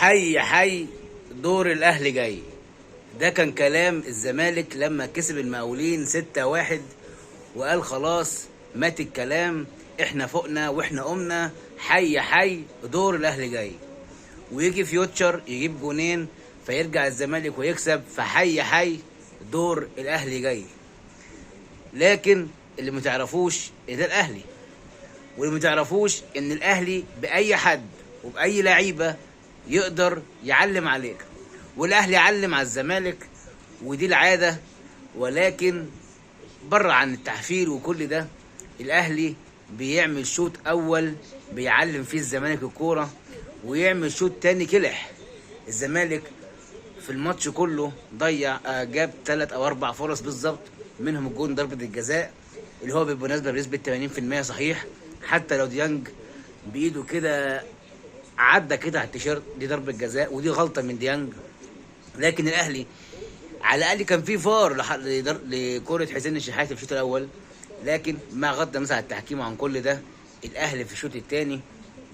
حي حي دور الاهلي جاي. ده كان كلام الزمالك لما كسب المقاولين 6-1 وقال خلاص مات الكلام، احنا فوقنا واحنا قمنا، حي حي دور الاهلي جاي. ويجي فيوتشر يجيب جونين فيرجع الزمالك ويكسب، فحي حي دور الاهلي جاي. لكن اللي متعرفوش ان ده الاهلي، واللي متعرفوش ان الاهلي باي حد وباي لعيبه يقدر يعلم عليك، والاهلي علم على الزمالك ودي العاده. ولكن بره عن التحفيل وكل ده، الاهلي بيعمل شوط اول بيعلم فيه الزمالك الكوره، ويعمل شوط تاني كلح. الزمالك في الماتش كله ضيع جاب 3 أو 4 فرص بالظبط، منهم الجون ضربه الجزاء اللي هو بالمناسبه بنسبه 80% صحيح، حتى لو ديانج بايده كده عدى كده على التيشيرت دي ضربه جزاء ودي غلطه من ديانج. لكن الاهلي على الاقل كان في فار لكره حسين الشحات في الشوط الاول. لكن ما غض النظر عن التحكيم وعن كل ده، الاهلي في الشوط الثاني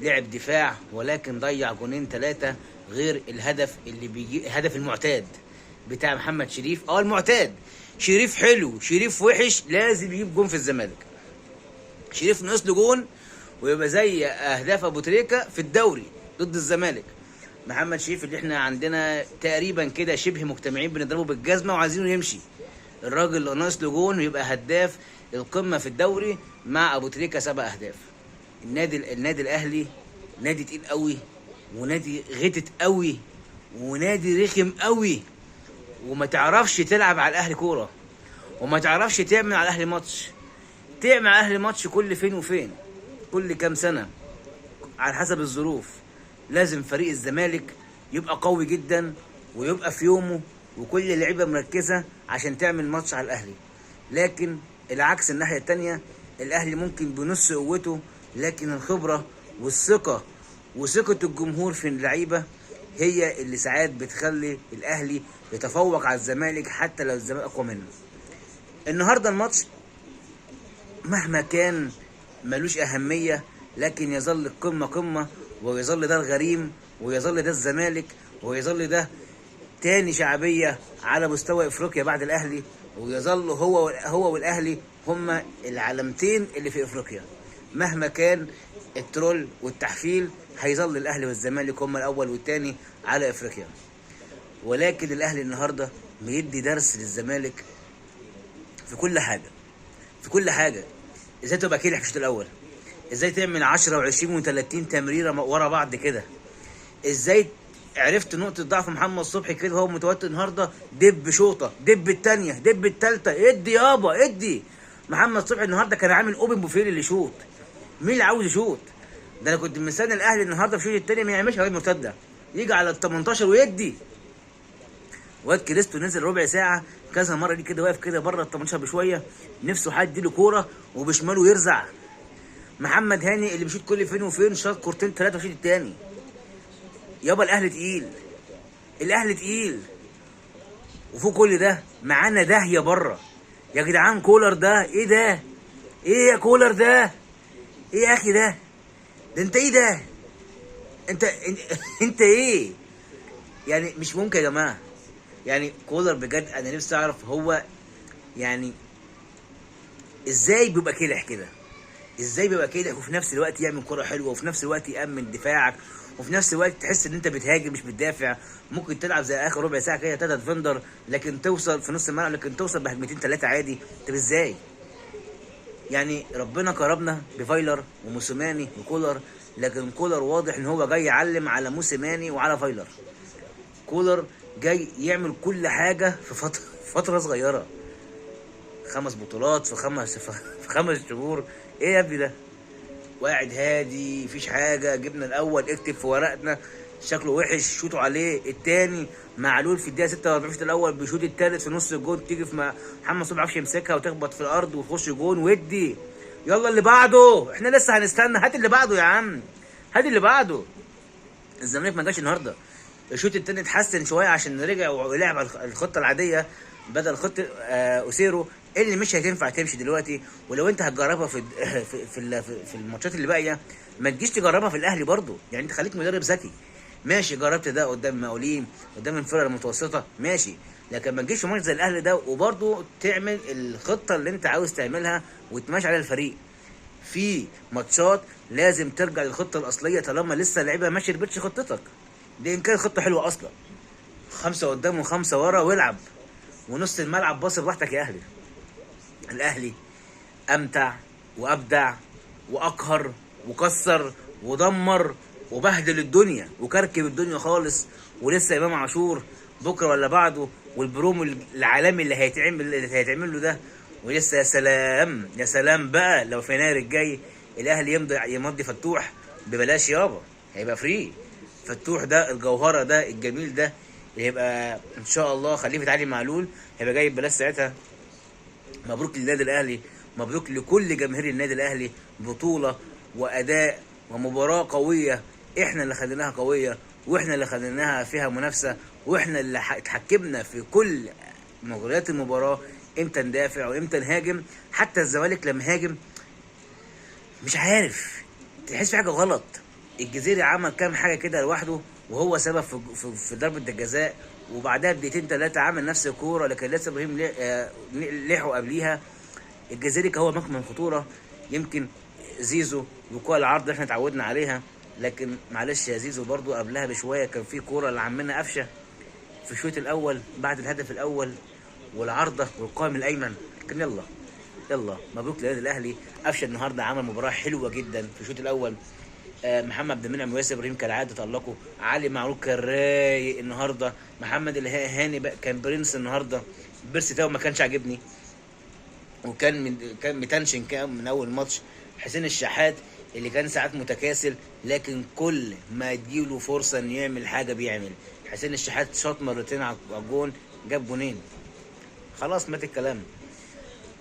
لعب دفاع ولكن ضيع جونين 3 غير الهدف اللي بيجي، الهدف المعتاد بتاع محمد شريف. المعتاد، شريف حلو شريف وحش لازم يجيب جون في الزمالك. شريف ناقص له جون ويبقى زي اهداف ابو تريكه في الدوري ضد الزمالك. محمد شريف اللي احنا عندنا تقريبا كده شبه مجتمعين بنضربه بالجزمه وعايزينه يمشي، الراجل اللي ناقص له جون ويبقى هداف القمه في الدوري مع ابو تريكه 7 اهداف. النادي الاهلي نادي تقيل قوي، ونادي غتت قوي، ونادي رخم قوي، وما تعرفش تلعب على الاهلي كوره، وما تعرفش تعمل على الاهلي ماتش. تعمل على الاهلي ماتش كل فين وفين، كل كام سنه على حسب الظروف. لازم فريق الزمالك يبقى قوي جدا ويبقى في يومه وكل اللعيبه مركزه عشان تعمل ماتش على الاهلي. لكن العكس الناحيه التانيه، الاهلي ممكن بنص قوته، لكن الخبره والثقه وثقه الجمهور في اللعيبه هي اللي ساعات بتخلي الاهلي يتفوق على الزمالك حتى لو الزمالك اقوى منه. النهارده الماتش مهما كان ملوش اهميه، لكن يظل القمه قمه، ويظل ده الغريم، ويظل ده الزمالك، ويظل ده تاني شعبيه على مستوى افريقيا بعد الاهلي، ويظل هو والاهلي هما العلامتين اللي في افريقيا. مهما كان الترول والتحفيل هيظل الاهلي والزمالك هما الاول والتاني على افريقيا. ولكن الاهلي النهارده بيدي درس للزمالك في كل حاجه، في كل حاجه. ازاي تبقى كده في الشوط الاول، ازاي تعمل 10 و20 و30 تمريره ورا بعض كده، ازاي عرفت نقطه ضعف محمد صبحي كده وهو متوتر النهارده، دب شوطه، دب الثانيه، دب الثالثه، ادي يابا ادي. محمد صبحي النهارده كان عامل اوبن بوفيل اللي يشوط، مين اللي عاوز يشوط؟ ده انا كنت مستني الاهلي النهارده في الشوط الثاني ما يعملش هجمه مرتده، يجي على ال 18 ويدي. واد كريستو نزل ربع ساعه كذا مره دي كده، واقف كده بره ال 18 بشويه، نفسه حد يديله كوره وبشماله يرزع. محمد هاني اللي بيشوط كل فين وفين شاط كورتين 3 في الشوط الثاني. يابا الاهلي تقيل، الاهلي تقيل. وفوق كل ده معانا داهيه بره يا جدعان. كولر ده ايه ده؟ ايه يا كولر ده؟ ايه يا اخي ده انت ايه ده؟ انت ايه؟ يعني مش ممكن يا جماعه. يعني كولر بجد انا نفسي اعرف هو يعني ازاي بيبقى كلح كده، ازاي بيبقى كلح وفي نفس الوقت يعمل كرة حلوه، وفي نفس الوقت يأمن دفاعك، وفي نفس الوقت تحس ان انت بتهاجم مش بتدافع. ممكن تلعب زي اخر ربع ساعه كده 3 ديفندر لكن توصل في نص الملعب، لكن توصل بهجمتين 3 عادي. طب ازاي؟ يعني ربنا كرمنا بفايلر وموسيماني وكولر، لكن كولر واضح ان هو جاي يعلم على موسيماني وعلى فايلر. كولر جاي يعمل كل حاجه في فتره صغيره، 5 بطولات في 5 شهور. ايه يا ابني ده؟ وقاعد هادي مفيش حاجه. جبنا الاول اكتب في ورقنا شكله وحش شوطوا عليه. التاني معلول في الدقيقه 46 في الاول بيشوط التالت في نص الجون، تيجي في محمد صبحي معرفش يمسكها وتخبط في الارض وتخش جون ودي. يلا اللي بعده، احنا لسه هنستنى؟ هات اللي بعده يا عم، هات اللي بعده. الزمالك ما جاش النهارده. الشوط التاني اتحسن شويه عشان رجع ولعب الخطه العاديه بدل خطه اوسيرو اللي مش هتنفع تمشي دلوقتي. ولو انت هتجربها في الماتشات اللي باقيه ما تجيش تجربها في الاهلي برضو. يعني انت خليك مدرب ذكي، ماشي جربت ده قدام المقاولين، قدام الفرق المتوسطه ماشي، لكن ما تجيش في ماتش زي الاهلي ده وبرضه تعمل الخطه اللي انت عاوز تعملها وتماشي على الفريق. في ماتشات لازم ترجع للخطه الاصليه طالما لسه اللعيبه ما شربتش خطتك. دي ان كانت خطه حلوه اصلا، 5 قدام و5 ورا والعب، ونص الملعب باص براحتك يا اهلي. الاهلي امتع وابدع واقهر وكسر ودمر وبهدل الدنيا وكركب الدنيا خالص. ولسه امام عاشور بكره ولا بعده والبرومو العالمي اللي هيتعمل له ده. ولسه يا سلام يا سلام بقى لو في يناير الجاي الاهلي يمضي فتوح ببلاش يابا، هيبقى فري. فتوح ده الجوهره ده الجميل ده اللي هيبقى ان شاء الله خليفه علي معلول هيبقى جاي ببلاش ساعتها. مبروك للنادي الاهلي، مبروك لكل جماهير النادي الاهلي، بطوله واداء ومباراه قويه. احنا اللي خليناها قويه، واحنا اللي خليناها فيها منافسه، واحنا اللي اتحكمنا في كل مجريات المباراه، امتى ندافع وامتى نهاجم. حتى الزمالك لما هاجم مش عارف تحس في حاجه غلط. الجزيري عمل كام حاجه كده لوحده وهو سبب في ضربه الجزاء، وبعدها بدقيقتين 3 عمل نفس الكوره، لكن لسه ابراهيم لحقوا قبليها. الجزيري هو مكمن الخطوره. يمكن زيزو وكوره العرض اللي احنا اتعودنا عليها، لكن معلش يا زيزو برضو قبلها بشويه كان في كوره لعمنا قفشه في الشوط الاول بعد الهدف الاول والعارضه والقائم الايمن. لكن يلا مبروك للنادي الاهلي. قفشه النهارده عمل مباراه حلوه جدا في الشوط الاول. محمد عبد المنعم وياسر ابراهيم كالعاده تألقوا. علي معلول كان رايق النهارده. محمد الهاني بقى كان برنس النهارده. بيرسي تاو ما كانش عاجبني كان متنشن كان من اول ماتش. حسين الشحات اللي كان ساعات متكاسل، لكن كل ما يديله فرصه انه يعمل حاجه بيعمل. حسين الشحات شاط مرتين على الجون جاب جونين، خلاص مات الكلام.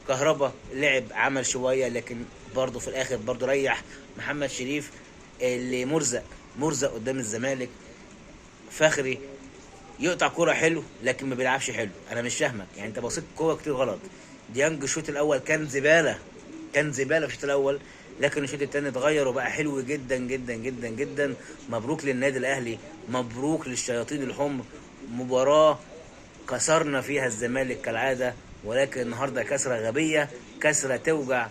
كهربا لعب عمل شويه لكن برضه في الاخر برضه ريح. محمد شريف اللي مرزق قدام الزمالك. فخري يقطع كوره حلو لكن ما بيلعبش حلو. انا مش فاهمك يعني، انت بصيت كوره كتير غلط. ديانج الشوط الاول كان زباله في الشوط الاول، لكن الشوط الثاني اتغير وبقى حلو جدا جدا جدا جدا. مبروك للنادي الاهلي، مبروك للشياطين الحمر. مباراه كسرنا فيها الزمالك كالعاده، ولكن النهارده كسره غبيه، كسره توجع،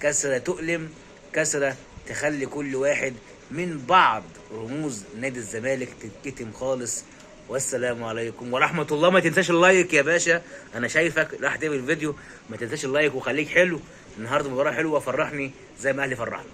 كسره تؤلم، كسره تخلي كل واحد من بعض رموز نادي الزمالك تتكتم خالص. والسلام عليكم ورحمه الله. ما تنساش اللايك يا باشا، انا شايفك راح تعمل الفيديو. ما تنساش اللايك وخليك حلو. النهارده مباراه حلوه، فرحني زي ما اهلي فرحنا.